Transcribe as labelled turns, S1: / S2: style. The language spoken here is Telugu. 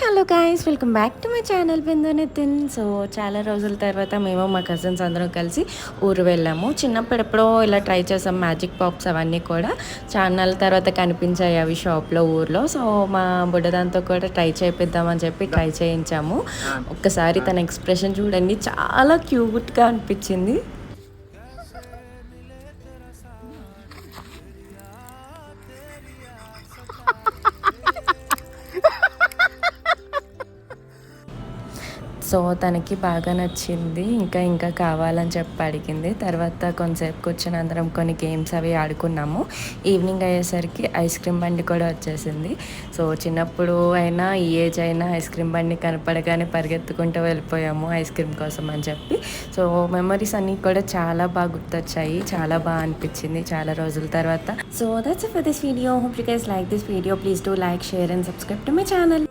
S1: Hello guys, welcome back to my channel Bindu Nitin. So చాలా రోజుల తర్వాత మేము మా కజిన్స్ అందరం కలిసి ఊరు వెళ్ళాము. చిన్నప్పుడు ఎప్పుడో ఇలా ట్రై చేసాం మ్యాజిక్ పాప్స్ అవన్నీ కూడా. చాలా తర్వాత కనిపించాయి అవి షాప్లో ఊర్లో. సో మా బుడ్డదాంతో కూడా ట్రై చేపిద్దామని చెప్పి ట్రై చేయించాము. ఒక్కసారి తన ఎక్స్ప్రెషన్ చూడండి, చాలా క్యూట్గా అనిపించింది. సో తనకి బాగా నచ్చింది. ఇంకా ఇంకా కావాలని చెప్పి అడిగింది. తర్వాత కొంతసేపు కూర్చొని అందరం కొన్ని గేమ్స్ అవి ఆడుకున్నాము. ఈవినింగ్ అయ్యేసరికి ఐస్ క్రీమ్ బండి కూడా వచ్చేసింది. సో చిన్నప్పుడు అయినా ఈ ఏజ్ అయినా ఐస్ క్రీమ్ బండి కనపడగానే పరిగెత్తుకుంటూ వెళ్ళిపోయాము ఐస్ క్రీమ్ కోసం అని చెప్పి. సో మెమరీస్ అన్నీ కూడా చాలా బాగా గుర్తొచ్చాయి. చాలా బాగా అనిపించింది చాలా రోజుల తర్వాత. So that's it for this video. Hope you guys like this video. Please do like, share and subscribe to my channel.